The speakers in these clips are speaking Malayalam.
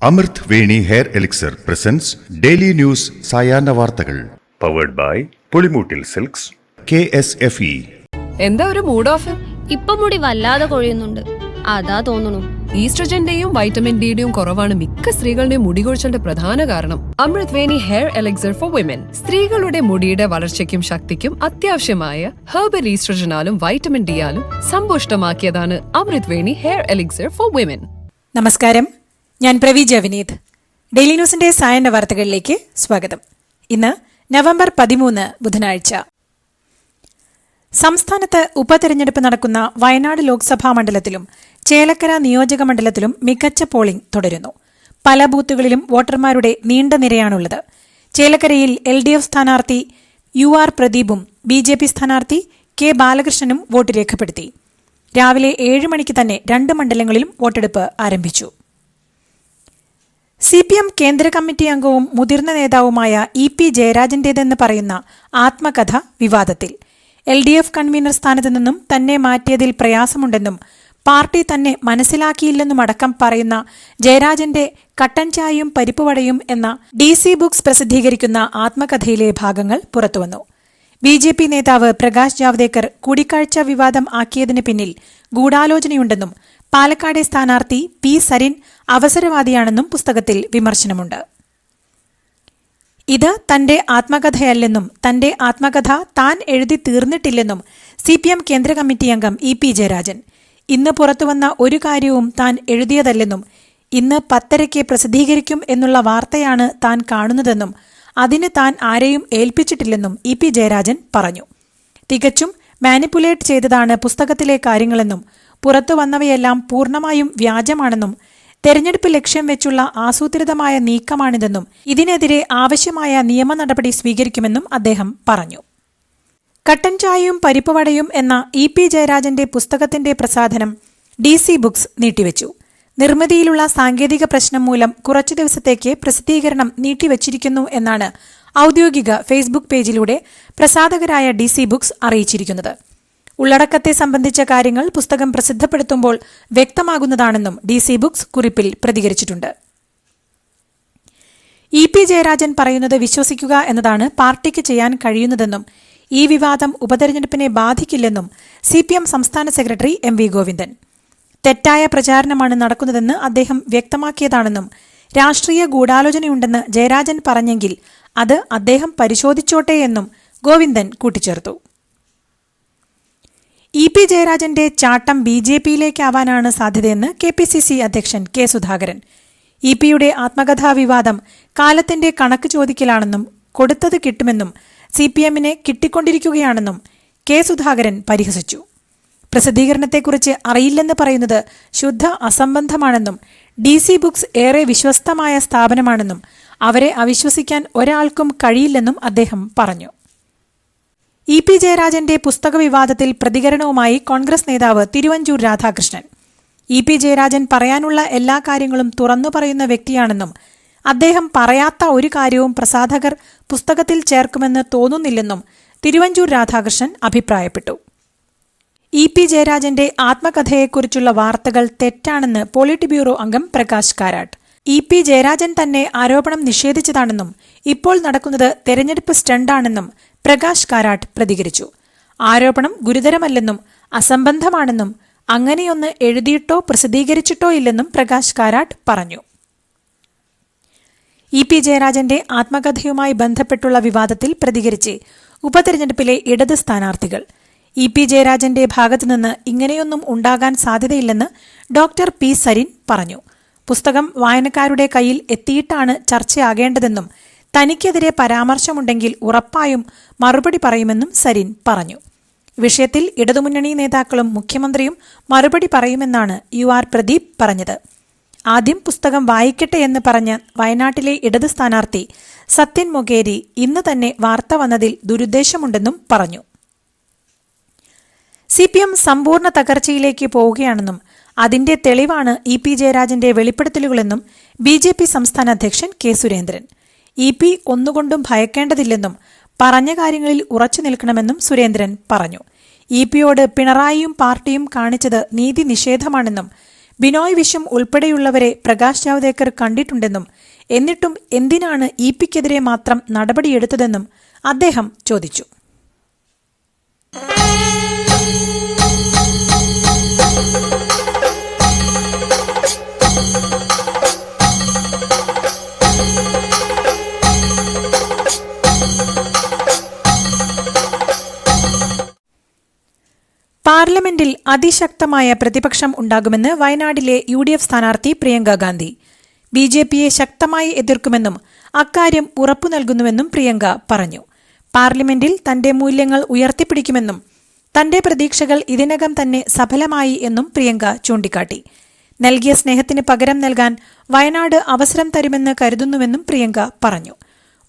അമൃത് Veni hair elixir presents daily news സായാഹ്ന വാർത്തകൾ powered by Pulimoottil silks KSFE. എന്താ ഒരു മൂഡ് ഓഫ്? ഇപ്പൊ മുടി വല്ലാതെ കൊഴിയുന്നുണ്ട്, അതാ തോന്നുന്നു. ഈസ്ട്രജന്റെയും വൈറ്റമിൻ ഡിയുടെയും കുറവാണ് മിക്ക സ്ത്രീകളുടെയും മുടി കൊഴിച്ചിലിന്റെ പ്രധാന കാരണം. അമൃത് Veni hair elixir for women സ്ത്രീകളുടെ മുടിയുടെ വളർച്ചയ്ക്കും ശക്തിക്കും അത്യാവശ്യമായ herbal ഈസ്ട്രജനാലും vitamin ഡിയാലും സമ്പുഷ്ടമാക്കിയതാണ് Amrit Veni hair elixir for women. നമസ്കാരം, ഞാൻ പ്രവീജ വിനീത്. ഡെയിലി ന്യൂസിന്റെ സായന്ന വാർത്തകളിലേക്ക് സ്വാഗതം. ഇന്ന് നവംബർ 13 ബുധനാഴ്ച. സംസ്ഥാനത്ത് ഉപതെരഞ്ഞെടുപ്പ് നടക്കുന്ന വയനാട് ലോക്സഭാ മണ്ഡലത്തിലും ചേലക്കര നിയോജക മണ്ഡലത്തിലും മികച്ച പോളിംഗ് തുടരുന്നു. പല ബൂത്തുകളിലും വോട്ടർമാരുടെ നീണ്ട നിരയാണുള്ളത്. ചേലക്കരയിൽ LDF സ്ഥാനാർത്ഥി UR പ്രദീപും BJP സ്ഥാനാർത്ഥി K ബാലകൃഷ്ണനും വോട്ട് രേഖപ്പെടുത്തി. രാവിലെ 7 മണിക്ക് തന്നെ 2 മണ്ഡലങ്ങളിലും വോട്ടെടുപ്പ് ആരംഭിച്ചു. CPM കേന്ദ്ര കമ്മിറ്റി അംഗവും മുതിർന്ന നേതാവുമായ EP ജയരാജന്റേതെന്ന് പറയുന്ന ആത്മകഥ വിവാദത്തിൽ. LDF കൺവീനർ സ്ഥാനത്തു നിന്നും തന്നെ മാറ്റിയതിൽ പ്രയാസമുണ്ടെന്നും പാർട്ടി തന്നെ മനസ്സിലാക്കിയില്ലെന്നുമടക്കം പറയുന്ന ജയരാജന്റെ കട്ടൻ ചായയും പരിപ്പുവടയും എന്ന DC ബുക്സ് പ്രസിദ്ധീകരിക്കുന്ന ആത്മകഥയിലെ ഭാഗങ്ങൾ പുറത്തുവന്നു. BJP നേതാവ് പ്രകാശ് ജാവ്ദേക്കർ കൂടിക്കാഴ്ച വിവാദം ആക്കിയതിന് പിന്നിൽ ഗൂഢാലോചനയുണ്ടെന്നും പാലക്കാട് സ്ഥാനാർത്ഥി P സരിൻ അവസരവാദിയാണെന്നും പുസ്തകത്തിൽ വിമർശനമുണ്ട്. ഇത് തന്റെ ആത്മകഥയല്ലെന്നും തന്റെ ആത്മകഥ താൻ എഴുതി തീർന്നിട്ടില്ലെന്നും CPM കേന്ദ്ര കമ്മിറ്റി അംഗം EP ജയരാജൻ. ഇന്ന് പുറത്തുവന്ന ഒരു കാര്യവും താൻ എഴുതിയതല്ലെന്നും ഇന്ന് 10:30 പ്രസിദ്ധീകരിക്കും എന്നുള്ള വാർത്തയാണ് താൻ കാണുന്നതെന്നും അതിന് താൻ ആരെയും ഏൽപ്പിച്ചിട്ടില്ലെന്നും EP ജയരാജൻ പറഞ്ഞു. തികച്ചും മാനിപ്പുലേറ്റ് ചെയ്തതാണ് പുസ്തകത്തിലെ കാര്യങ്ങളെന്നും പുറത്തുവന്നവയെല്ലാം പൂർണ്ണമായും വ്യാജമാണെന്നും തെരഞ്ഞെടുപ്പ് ലക്ഷ്യം വെച്ചുള്ള ആസൂത്രിതമായ നീക്കമാണിതെന്നും ഇതിനെതിരെ ആവശ്യമായ നിയമ നടപടി സ്വീകരിക്കുമെന്നും അദ്ദേഹം പറഞ്ഞു. കട്ടൻ ചായയും പരിപ്പുവടയും എന്ന EP ജയരാജന്റെ പുസ്തകത്തിന്റെ പ്രസാധനം DC ബുക്സ് നീട്ടിവെച്ചു. നിർമ്മിതിയിലുള്ള സാങ്കേതിക പ്രശ്നം മൂലം കുറച്ചു ദിവസത്തേക്ക് പ്രസിദ്ധീകരണം നീട്ടിവച്ചിരിക്കുന്നു എന്നാണ് ഔദ്യോഗിക ഫേസ്ബുക്ക് പേജിലൂടെ പ്രസാധകരായ DC ബുക്സ് അറിയിച്ചിരിക്കുന്നത്. ഉള്ളടക്കത്തെ സംബന്ധിച്ച കാര്യങ്ങൾ പുസ്തകം പ്രസിദ്ധപ്പെടുത്തുമ്പോൾ വ്യക്തമാകുന്നതാണെന്നും DC ബുക്സ് കുറിപ്പിൽ പ്രതികരിച്ചിട്ടുണ്ട്. EP ജയരാജൻ പറയുന്നത് വിശ്വസിക്കുക എന്നതാണ് പാർട്ടിക്ക് ചെയ്യാൻ കഴിയുന്നതെന്നും ഈ വിവാദം ഉപതെരഞ്ഞെടുപ്പിനെ ബാധിക്കില്ലെന്നും CPM സംസ്ഥാന സെക്രട്ടറി MV ഗോവിന്ദൻ. തെറ്റായ പ്രചാരണമാണ് നടക്കുന്നതെന്ന് അദ്ദേഹം വ്യക്തമാക്കിയതാണെന്നും രാഷ്ട്രീയ ഗൂഢാലോചനയുണ്ടെന്ന് ജയരാജൻ പറഞ്ഞെങ്കിൽ അത് അദ്ദേഹം പരിശോധിച്ചോട്ടെയെന്നും ഗോവിന്ദൻ കൂട്ടിച്ചേർത്തു. EP ജയരാജന്റെ ചാട്ടം BJPയിലേക്കാവാനാണ് സാധ്യതയെന്ന് KPCC അധ്യക്ഷൻ K സുധാകരൻ. EP-യുടെ ആത്മകഥാ വിവാദം കാലത്തിന്റെ കണക്ക് ചോദിക്കലാണെന്നും കൊടുത്തത് കിട്ടുമെന്നും CPM-നെ കിട്ടിക്കൊണ്ടിരിക്കുകയാണെന്നും K സുധാകരൻ പരിഹസിച്ചു. പ്രസിദ്ധീകരണത്തെക്കുറിച്ച് അറിയില്ലെന്ന് പറയുന്നത് ശുദ്ധ അസംബന്ധമാണെന്നും DC ബുക്സ് ഏറെ വിശ്വസ്തമായ സ്ഥാപനമാണെന്നും അവരെ അവിശ്വസിക്കാൻ ഒരാൾക്കും കഴിയില്ലെന്നും അദ്ദേഹം പറഞ്ഞു. EP ജയരാജന്റെ പുസ്തക വിവാദത്തിൽ പ്രതികരണവുമായി കോൺഗ്രസ് നേതാവ് തിരുവഞ്ചൂർ രാധാകൃഷ്ണൻ. EP ജയരാജൻ പറയാനുള്ള എല്ലാ കാര്യങ്ങളും തുറന്നു പറയുന്ന വ്യക്തിയാണെന്നും അദ്ദേഹം പറയാത്ത ഒരു കാര്യവും പ്രസാധകർ പുസ്തകത്തിൽ ചേർക്കുമെന്ന് തോന്നുന്നില്ലെന്നും തിരുവഞ്ചൂർ രാധാകൃഷ്ണൻ അഭിപ്രായപ്പെട്ടു. EP ജയരാജന്റെ ആത്മകഥയെക്കുറിച്ചുള്ള വാർത്തകൾ തെറ്റാണെന്ന് പോളിറ്റ് ബ്യൂറോ അംഗം പ്രകാശ് കാരാട്ട്. EP ജയരാജൻ തന്നെ ആരോപണം നിഷേധിച്ചതാണെന്നും ഇപ്പോൾ നടക്കുന്നത് തെരഞ്ഞെടുപ്പ് സ്റ്റണ്ടാണെന്നും പ്രകാശ് കാരാട്ട് പ്രതികരിച്ചു. ആരോപണം ഗുരുതരമല്ലെന്നും അസംബന്ധമാണെന്നും അങ്ങനെയൊന്ന് എഴുതിയിട്ടോ പ്രസിദ്ധീകരിച്ചിട്ടോ ഇല്ലെന്നും പ്രകാശ് കാരാട്ട് പറഞ്ഞു. EP ജയരാജന്റെ ആത്മകഥയുമായി ബന്ധപ്പെട്ടുള്ള വിവാദത്തിൽ പ്രതികരിച്ച് ഉപതെരഞ്ഞെടുപ്പിലെ ഇടത് സ്ഥാനാർത്ഥികൾ. EP ജയരാജന്റെ ഭാഗത്തുനിന്ന് ഇങ്ങനെയൊന്നും ഉണ്ടാകാൻ സാധ്യതയില്ലെന്ന് ഡോക്ടർ P സരിൻ പറഞ്ഞു. പുസ്തകം വായനക്കാരുടെ കയ്യിൽ എത്തിയിട്ടാണ് ചർച്ചയാകേണ്ടതെന്നും തനിക്കെതിരെ പരാമർശമുണ്ടെങ്കിൽ ഉറപ്പായും മറുപടി പറയുമെന്നും സരിൻ പറഞ്ഞു. വിഷയത്തിൽ ഇടതുമുന്നണി നേതാക്കളും മുഖ്യമന്ത്രിയും മറുപടി പറയുമെന്നാണ് UR പ്രദീപ് പറഞ്ഞത്. ആദ്യം പുസ്തകം വായിക്കട്ടെ എന്ന് പറഞ്ഞ വയനാട്ടിലെ ഇടത് സ്ഥാനാർത്ഥി സത്യൻ മൊകേരി ഇന്ന് തന്നെ വാർത്ത വന്നതിൽ ദുരുദ്ദേശമുണ്ടെന്നും പറഞ്ഞു. CPM സമ്പൂർണ്ണ തകർച്ചയിലേക്ക് പോവുകയാണെന്നും അതിന്റെ തെളിവാണ് EP ജയരാജന്റെ വെളിപ്പെടുത്തലുകളെന്നും BJP സംസ്ഥാന അധ്യക്ഷൻ K സുരേന്ദ്രൻ. EP ഒന്നുകൊണ്ടും ഭയക്കേണ്ടതില്ലെന്നും പറഞ്ഞ കാര്യങ്ങളിൽ ഉറച്ചു നിൽക്കണമെന്നും സുരേന്ദ്രൻ പറഞ്ഞു. EP-യോട് പിണറായിയും പാർട്ടിയും കാണിച്ചത് നീതി നിഷേധമാണെന്നും ബിനോയ് വിശ്വം ഉൾപ്പെടെയുള്ളവരെ പ്രകാശ് ജാവ്ദേക്കർ കണ്ടിട്ടുണ്ടെന്നും എന്നിട്ടും എന്തിനാണ് ഇപിക്കെതിരെ മാത്രം നടപടിയെടുത്തതെന്നും അദ്ദേഹം ചോദിച്ചു. പാർലമെന്റിൽ അതിശക്തമായ പ്രതിപക്ഷം ഉണ്ടാകുമെന്ന് വയനാട്ടിലെ UDF സ്ഥാനാർത്ഥി പ്രിയങ്ക ഗാന്ധി. BJPയെ ശക്തമായി എതിർക്കുമെന്നും അക്കാര്യം ഉറപ്പു നൽകുന്നുവെന്നും പ്രിയങ്ക പറഞ്ഞു. പാർലമെന്റിൽ തന്റെ മൂല്യങ്ങൾ ഉയർത്തിപ്പിടിക്കുമെന്നും തന്റെ പ്രതീക്ഷകൾ ഇതിനകം തന്നെ സഫലമായി എന്നും പ്രിയങ്ക ചൂണ്ടിക്കാട്ടി. നൽകിയ സ്നേഹത്തിന് പകരം നൽകാൻ വയനാട് അവസരം തരുമെന്ന് കരുതുന്നുവെന്നും പ്രിയങ്ക പറഞ്ഞു.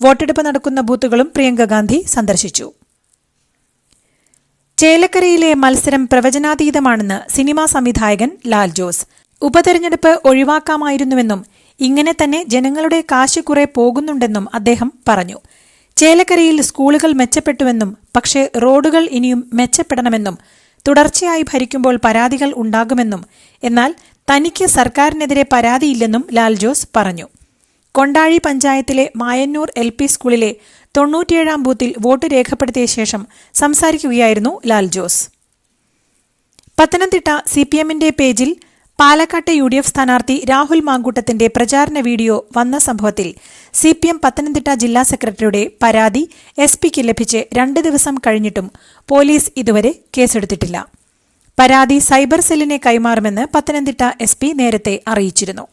വോട്ടെടുപ്പ് നടക്കുന്ന ബൂത്തുകളും പ്രിയങ്ക ഗാന്ധി സന്ദർശിച്ചു. ചേലക്കരയിലെ മത്സരം പ്രവചനാതീതമാണെന്ന് സിനിമാ സംവിധായകൻ ലാൽ ജോസ്. ഉപതെരഞ്ഞെടുപ്പ് ഒഴിവാക്കാമായിരുന്നുവെന്നും ഇങ്ങനെ തന്നെ ജനങ്ങളുടെ കാശ് കുറെ പോകുന്നുണ്ടെന്നും അദ്ദേഹം പറഞ്ഞു. ചേലക്കരയിൽ സ്കൂളുകൾ മെച്ചപ്പെട്ടുവെന്നും പക്ഷേ റോഡുകൾ ഇനിയും മെച്ചപ്പെടണമെന്നും തുടർച്ചയായി ഭരിക്കുമ്പോൾ പരാതികൾ ഉണ്ടാകുമെന്നും എന്നാൽ തനിക്ക് സർക്കാരിനെതിരെ പരാതിയില്ലെന്നും ലാൽ ജോസ് പറഞ്ഞു. കൊണ്ടാഴി പഞ്ചായത്തിലെ മായന്നൂർ LP സ്കൂളിലെ 97-ാം ബൂത്തിൽ വോട്ട് രേഖപ്പെടുത്തിയ ശേഷം സംസാരിക്കുകയായിരുന്നു ലാൽ ജോസ്. പത്തനംതിട്ട CPMന്റെ പേജിൽ പാലക്കാട്ടെ UDF സ്ഥാനാർത്ഥി രാഹുൽ മാങ്കൂട്ടത്തിന്റെ പ്രചാരണ വീഡിയോ വന്ന സംഭവത്തിൽ CPM പത്തനംതിട്ട ജില്ലാ സെക്രട്ടറിയുടെ പരാതി SP-ക്ക് ലഭിച്ച് 2 ദിവസം കഴിഞ്ഞിട്ടും പോലീസ് ഇതുവരെ കേസെടുത്തിട്ടില്ല. പരാതി സൈബർ സെല്ലിനെ കൈമാറുമെന്ന് പത്തനംതിട്ട SP നേരത്തെ അറിയിച്ചിരുന്നു.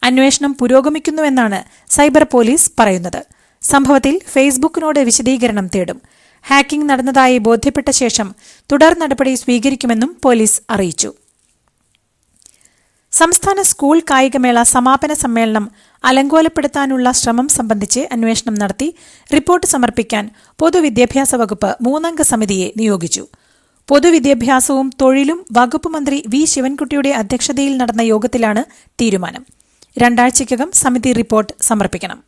അന്വേഷണം പുരോഗമിക്കുന്നുവെന്നാണ് സൈബർ പോലീസ് പറയുന്നത്. സംഭവത്തിൽ ഫേസ്ബുക്കിനോട് വിശദീകരണം തേടും. ഹാക്കിംഗ് നടന്നതായി ബോധ്യപ്പെട്ട ശേഷം തുടർ നടപടി സ്വീകരിക്കുമെന്നും പോലീസ് അറിയിച്ചു. സംസ്ഥാന സ്കൂൾ കായികമേള സമാപന സമ്മേളനം അലങ്കോലപ്പെടുത്താനുള്ള ശ്രമം സംബന്ധിച്ച് അന്വേഷണം നടത്തി റിപ്പോർട്ട് സമർപ്പിക്കാൻ പൊതുവിദ്യാഭ്യാസ വകുപ്പ് 3-അംഗ സമിതിയെ നിയോഗിച്ചു. പൊതുവിദ്യാഭ്യാസവും തൊഴിലും വകുപ്പ് മന്ത്രി V. ശിവൻകുട്ടിയുടെ അധ്യക്ഷതയിൽ നടന്ന യോഗത്തിലാണ് തീരുമാനം. 2 ആഴ്ചയ്ക്കകം സമിതി റിപ്പോർട്ട് സമർപ്പിക്കണം.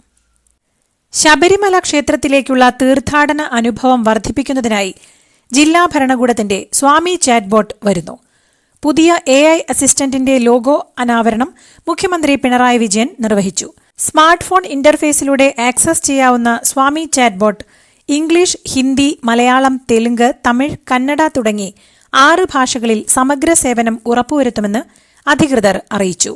ശബരിമല ക്ഷേത്രത്തിലേക്കുള്ള തീർത്ഥാടന അനുഭവം വർദ്ധിപ്പിക്കുന്നതിനായി ജില്ലാ ഭരണകൂടത്തിന്റെ സ്വാമി ചാറ്റ്ബോട്ട് വരുന്നു. പുതിയ AI അസിസ്റ്റന്റിന്റെ ലോഗോ അനാവരണം മുഖ്യമന്ത്രി പിണറായി വിജയൻ നിർവഹിച്ചു. സ്മാർട്ട് ഫോൺ ഇന്റർഫേസിലൂടെ ആക്സസ് ചെയ്യാവുന്ന സ്വാമി ചാറ്റ്ബോട്ട് ഇംഗ്ലീഷ്, ഹിന്ദി, മലയാളം, തെലുങ്ക്, തമിഴ്, കന്നഡ തുടങ്ങി 6 ഭാഷകളിൽ സമഗ്ര സേവനം ഉറപ്പുവരുത്തുമെന്ന് അധികൃതർ അറിയിച്ചു.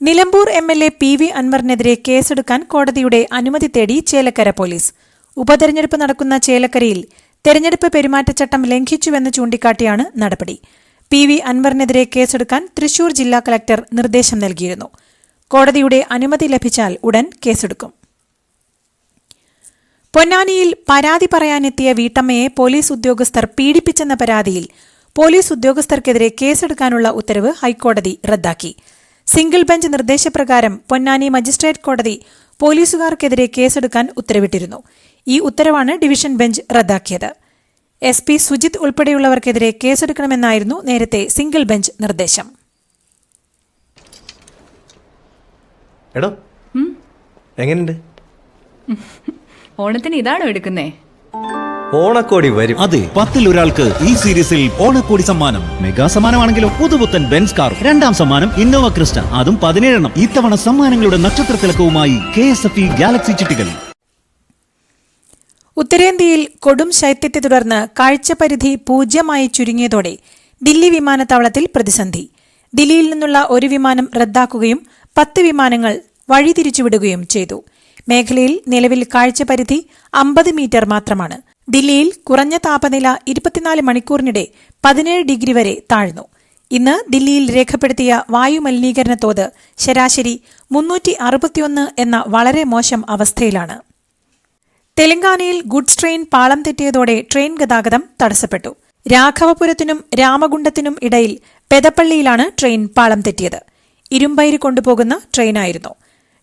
നിലമ്പൂർ MLA PV അൻവറിനെതിരെ കേസെടുക്കാൻ കോടതിയുടെ അനുമതി തേടി ചേലക്കര പോലീസ്. ഉപതെരഞ്ഞെടുപ്പ് നടക്കുന്ന ചേലക്കരയിൽ തെരഞ്ഞെടുപ്പ് പെരുമാറ്റച്ചട്ടം ലംഘിച്ചുവെന്ന് ചൂണ്ടിക്കാട്ടിയാണ് നടപടി. PV അൻവറിനെതിരെ കേസെടുക്കാൻ തൃശൂർ ജില്ലാ കളക്ടർ നിർദ്ദേശം നൽകിയിരുന്നു. കോടതിയുടെ അനുമതി ലഭിച്ചാൽ ഉടൻ കേസെടുക്കും. പൊന്നാനിയിൽ പരാതി പറയാനെത്തിയ വീട്ടമ്മയെ പോലീസ് ഉദ്യോഗസ്ഥർ പീഡിപ്പിച്ചെന്ന പരാതിയിൽ പോലീസ് ഉദ്യോഗസ്ഥർക്കെതിരെ കേസെടുക്കാനുള്ള ഉത്തരവ് ഹൈക്കോടതി റദ്ദാക്കി. സിംഗിൾ ബെഞ്ച് നിർദ്ദേശപ്രകാരം പൊന്നാനി മജിസ്ട്രേറ്റ് കോടതി പോലീസുകാർക്കെതിരെ കേസെടുക്കാൻ ഉത്തരവിട്ടിരുന്നു. ഈ ഉത്തരവാണ് ഡിവിഷൻ ബെഞ്ച് റദ്ദാക്കിയത്. SP സുജിത് ഉൾപ്പെടെയുള്ളവർക്കെതിരെ കേസെടുക്കണമെന്നായിരുന്നു നേരത്തെ സിംഗിൾ ബെഞ്ച് നിർദ്ദേശം. എടോ എങ്ങനെയുണ്ട്? ഓണത്തിന് ഇതാണോ എടുക്കുന്നേ? ഓണക്കോടി വരും. അതെ, 10-ൽ ഒരാൾക്ക് ഈ സീരീസിൽ ഓണക്കോടി സമ്മാനം. മെഗാ സമ്മാനമാണെങ്കിലോ പുതുപുത്തൻ ബെൻസ് കാർ, 2ാം സമ്മാനം ഇന്നോവ ക്രിസ്റ്റ, അതും 17 ഇത്തവണ സമ്മാനങ്ങളുടെ നക്ഷത്രത്തിലക്കവുമായി KSFE ഗാലക്സി ചിട്ടികൾ. ഉത്തരേന്ത്യയിൽ കൊടും ശൈത്യത്തെ തുടർന്ന് കാഴ്ചപരിധി 0 ചുരുങ്ങിയതോടെ ദില്ലി വിമാനത്താവളത്തിൽ പ്രതിസന്ധി. ദില്ലിയിൽ നിന്നുള്ള ഒരു വിമാനം റദ്ദാക്കുകയും 10 വിമാനങ്ങൾ വഴിതിരിച്ചുവിടുകയും ചെയ്തു. മേഖലയിൽ നിലവിൽ കാഴ്ചപരിധി 50 മീറ്റർ മാത്രമാണ്. ദില്ലിയിൽ കുറഞ്ഞ താപനില 24 മണിക്കൂറിനിടെ 17 ഡിഗ്രി വരെ താഴ്ന്നു. ഇന്ന് ദില്ലിയിൽ രേഖപ്പെടുത്തിയ വായുമലിനീകരണ തോത് ശരാശരി 361 എന്ന വളരെ മോശം അവസ്ഥയിലാണ്. തെലങ്കാനയിൽ ഗുഡ്സ് ട്രെയിൻ പാളം തെറ്റിയതോടെ ട്രെയിൻ ഗതാഗതം തടസ്സപ്പെട്ടു. രാഘവപുരത്തിനും രാമഗുണ്ടത്തിനും ഇടയിൽ പെദപ്പള്ളിയിലാണ് ട്രെയിൻ പാളം തെറ്റിയത്. ഇരുമ്പയിര് കൊണ്ടുപോകുന്ന ട്രെയിനായിരുന്നു.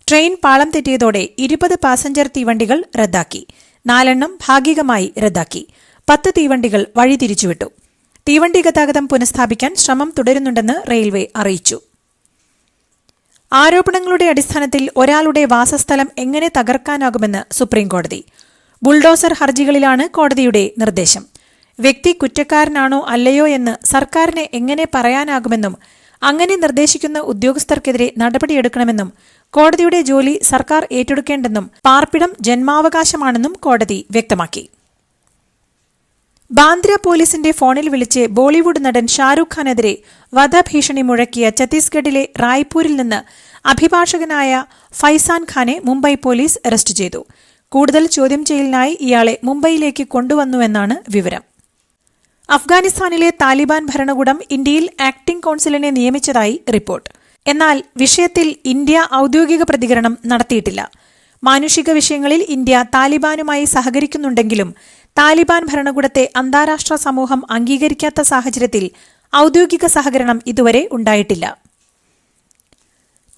ട്രെയിൻ പാളം തെറ്റിയതോടെ 20 പാസഞ്ചർ തീവണ്ടികൾ റദ്ദാക്കി. 4 ഭാഗികമായി റദ്ദാക്കി. 10 തീവണ്ടികൾ വഴിതിരിച്ചുവിട്ടു. തീവണ്ടി ഗതാഗതം പുനഃസ്ഥാപിക്കാൻ ശ്രമം തുടരുന്നുണ്ടെന്ന് റെയിൽവേ അറിയിച്ചു. ആരോപണങ്ങളുടെ അടിസ്ഥാനത്തിൽ ഒരാളുടെ വാസസ്ഥലം എങ്ങനെ തകർക്കാനാകുമെന്ന് സുപ്രീംകോടതി. ബുൾഡോസർ ഹർജികളിലാണ് കോടതിയുടെ നിർദ്ദേശം. വ്യക്തി കുറ്റക്കാരനാണോ അല്ലയോ എന്ന് സർക്കാരിന് എങ്ങനെ പറയാനാകുമെന്നും അങ്ങനെ നിർദ്ദേശിക്കുന്ന ഉദ്യോഗസ്ഥർക്കെതിരെ നടപടിയെടുക്കണമെന്നും കോടതിയുടെ ജോലി സർക്കാർ ഏറ്റെടുക്കേണ്ടെന്നും പാർപ്പിടം ജന്മാവകാശമാണെന്നും കോടതി വ്യക്തമാക്കി. ബാന്ദ്ര പോലീസിന്റെ ഫോണിൽ വിളിച്ച് ബോളിവുഡ് നടൻ ഷാരൂഖ് ഖാനെതിരെ വധഭീഷണി മുഴക്കിയ ഛത്തീസ്ഗഡിലെ റായ്പൂരിൽ നിന്ന് അഭിഭാഷകനായ ഫൈസാൻ ഖാനെ മുംബൈ പോലീസ് അറസ്റ്റ് ചെയ്തു. കൂടുതൽ ചോദ്യം ചെയ്യലിനായി ഇയാളെ മുംബൈയിലേക്ക് കൊണ്ടുവന്നുവെന്നാണ് വിവരം. അഫ്ഗാനിസ്ഥാനിലെ താലിബാൻ ഭരണകൂടം ഇന്ത്യയിൽ ആക്ടിംഗ് കൌൺസിലിനെ നിയമിച്ചതായി റിപ്പോർട്ട്. എന്നാൽ വിഷയത്തിൽ ഇന്ത്യ ഔദ്യോഗിക പ്രതികരണം നടത്തിയിട്ടില്ല. മാനുഷിക വിഷയങ്ങളിൽ ഇന്ത്യ താലിബാനുമായി സഹകരിക്കുന്നുണ്ടെങ്കിലും താലിബാൻ ഭരണകൂടത്തെ അന്താരാഷ്ട്ര സമൂഹം അംഗീകരിക്കാത്ത സാഹചര്യത്തിൽ ഔദ്യോഗിക സഹകരണം ഇതുവരെ ഉണ്ടായിട്ടില്ല.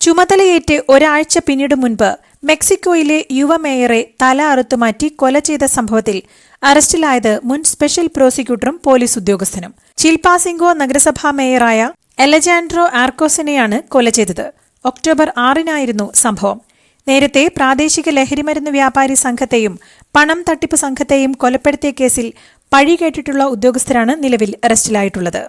ചുമതലയേറ്റ് ഒരാഴ്ച പിന്നീട് മുൻപ് മെക്സിക്കോയിലെ യുവ മേയറെ തല അറുത്തുമാറ്റി കൊല ചെയ്ത സംഭവത്തിൽ അറസ്റ്റിലായത് മുൻ സ്പെഷ്യൽ പ്രോസിക്യൂട്ടറും പോലീസ് ഉദ്യോഗസ്ഥനും. ചിൽപാസിംഗോ നഗരസഭാ മേയറായ എലജാൻഡ്രോ ആർക്കോസിനെയാണ് കൊല ചെയ്തത്. ഒക്ടോബർ 6-നായിരുന്നു സംഭവം. നേരത്തെ പ്രാദേശിക ലഹരിമരുന്ന് വ്യാപാരി സംഘത്തെയും പണം തട്ടിപ്പ് സംഘത്തെയും കൊലപ്പെടുത്തിയ കേസിൽ പഴി കേട്ടിട്ടുള്ള ഉദ്യോഗസ്ഥരാണ് നിലവിൽ അറസ്റ്റിലായിട്ടുള്ളത്.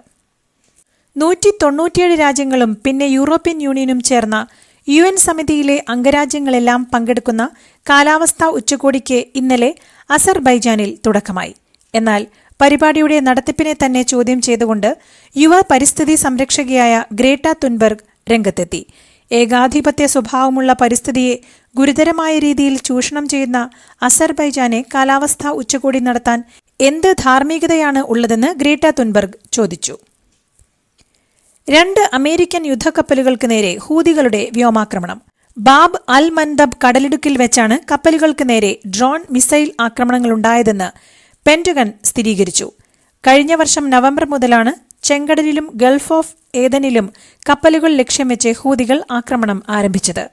197 രാജ്യങ്ങളും പിന്നെ യൂറോപ്യൻ യൂണിയനും ചേർന്ന UN സമിതിയിലെ അംഗരാജ്യങ്ങളെല്ലാം പങ്കെടുക്കുന്ന കാലാവസ്ഥാ ഉച്ചകോടിക്ക് ഇന്നലെ അസർബൈജാനിൽ തുടക്കമായി. എന്നാൽ പരിപാടിയുടെ നടത്തിപ്പിനെ തന്നെ ചോദ്യം ചെയ്തുകൊണ്ട് യുവ പരിസ്ഥിതി സംരക്ഷകയായ ഗ്രേറ്റ തുൻബർഗ് രംഗത്തെത്തി. ഏകാധിപത്യ സ്വഭാവമുള്ള പരിസ്ഥിതിയെ ഗുരുതരമായ രീതിയിൽ ചൂഷണം ചെയ്യുന്ന അസർബൈജാനെ കാലാവസ്ഥാ ഉച്ചകോടി നടത്താൻ എന്ത് ധാർമ്മികതയാണ് ഉള്ളതെന്ന് ഗ്രേറ്റ തുൻബർഗ് ചോദിച്ചു. 2 അമേരിക്കൻ യുദ്ധക്കപ്പലുകൾക്ക് നേരെ ഹൂതികളുടെ വ്യോമാക്രമണം. ബാബ് അൽ മൻദബ് കടലിടുക്കിൽ വെച്ചാണ് കപ്പലുകൾക്ക് നേരെ ഡ്രോൺ മിസൈൽ ആക്രമണങ്ങളുണ്ടായതെന്ന് പെന്റഗൺ സ്ഥിരീകരിച്ചു. കഴിഞ്ഞ വർഷം നവംബർ മുതലാണ് ചെങ്കടലിലും ഗൾഫ് ഓഫ് ഏദനിലും കപ്പലുകൾ ലക്ഷ്യം വെച്ച് ഹൂതികൾ ആക്രമണം ആരംഭിച്ചത്.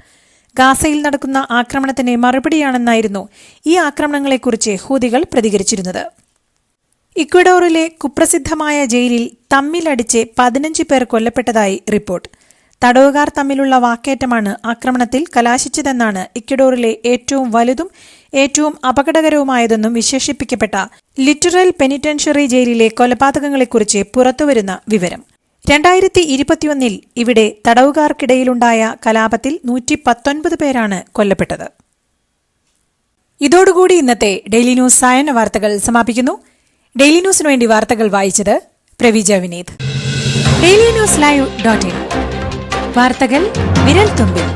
ഗാസയിൽ നടക്കുന്ന ആക്രമണത്തിന് മറുപടിയാണെന്നായിരുന്നു ഈ ആക്രമണങ്ങളെക്കുറിച്ച് ഹൂതികൾ പ്രതികരിച്ചിരുന്നത്. ഇക്വഡോറിലെ കുപ്രസിദ്ധമായ ജയിലിൽ തമ്മിലടിച്ച് 15 പേർ കൊല്ലപ്പെട്ടതായി റിപ്പോർട്ട്. തടവുകാർ തമ്മിലുള്ള വാക്കേറ്റമാണ് ആക്രമണത്തിൽ കലാശിച്ചതെന്നാണ് ഇക്വഡോറിലെ ഏറ്റവും വലുതും ഏറ്റവും അപകടകരവുമായതെന്നും വിശേഷിപ്പിക്കപ്പെട്ട ലിറ്ററൽ പെനിറ്റൻഷ്യറി ജയിലിലെ കൊലപാതകങ്ങളെക്കുറിച്ച് പുറത്തുവരുന്ന വിവരം. 2021 ഇവിടെ തടവുകാർക്കിടയിലുണ്ടായ കലാപത്തിൽ 119 പേരാണ് കൊല്ലപ്പെട്ടത്. ഇതോടുകൂടി ഇന്നത്തെ ഡെയിലി ന്യൂസ് സായന്ന വാർത്തകൾ സമാപിക്കുന്നു. ഡെയിലി ന്യൂസിനു വേണ്ടി വാർത്തകൾ വായിച്ചത് പ്രവീജ വിനീത്. DailyNewsLive.in വാർത്തകൾ വിരൽ തുമ്പിൽ.